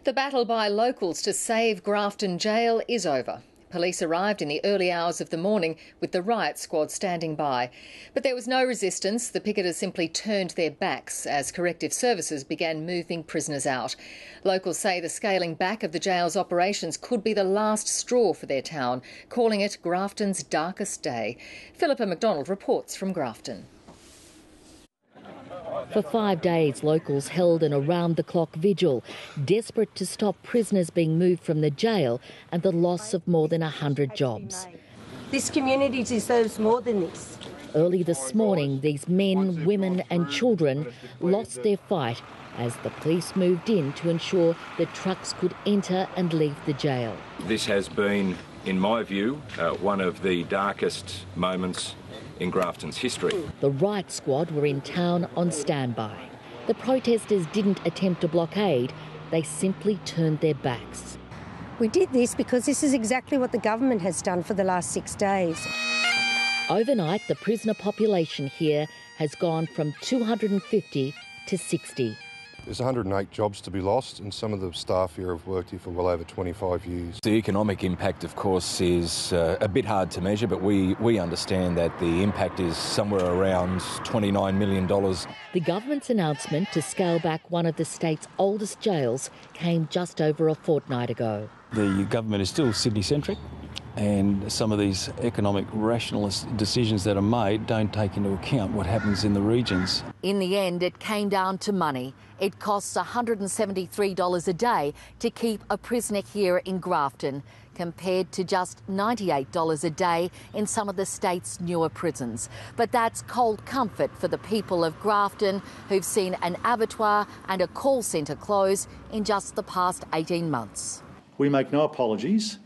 The battle by locals to save Grafton Jail is over. Police arrived in the early hours of the morning with the riot squad standing by. But there was no resistance. The picketers simply turned their backs as corrective services began moving prisoners out. Locals say the scaling back of the jail's operations could be the last straw for their town, calling it Grafton's darkest day. Philippa McDonald reports from Grafton. For 5 days, locals held an around-the-clock vigil, desperate to stop prisoners being moved from the jail and the loss of more than 100 jobs. This community deserves more than this. Early this morning, these men, women and children lost their fight as the police moved in to ensure that trucks could enter and leave the jail. This has been, in my view, one of the darkest moments in Grafton's history. The riot squad were in town on standby. The protesters didn't attempt a blockade, they simply turned their backs. We did this because this is exactly what the government has done for the last 6 days. Overnight, the prisoner population here has gone from 250 to 60. There's 108 jobs to be lost, and some of the staff here have worked here for well over 25 years. The economic impact, of course, is a bit hard to measure, but we understand that the impact is somewhere around $29 million. The government's announcement to scale back one of the state's oldest jails came just over a fortnight ago. The government is still Sydney-centric, and some of these economic rationalist decisions that are made don't take into account what happens in the regions. In the end, it came down to money. It costs $173 a day to keep a prisoner here in Grafton, compared to just $98 a day in some of the state's newer prisons. But that's cold comfort for the people of Grafton, who've seen an abattoir and a call centre close in just the past 18 months. We make no apologies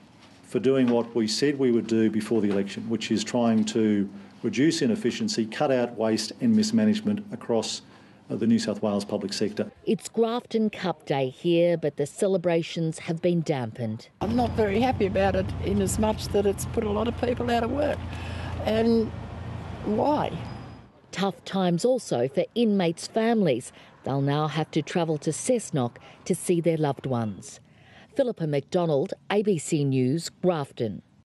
for doing what we said we would do before the election, which is trying to reduce inefficiency, cut out waste and mismanagement across the New South Wales public sector. It's Grafton Cup Day here, but the celebrations have been dampened. I'm not very happy about it, in as much that it's put a lot of people out of work. And why? Tough times also for inmates' families. They'll now have to travel to Cessnock to see their loved ones. Philippa McDonald, ABC News, Grafton.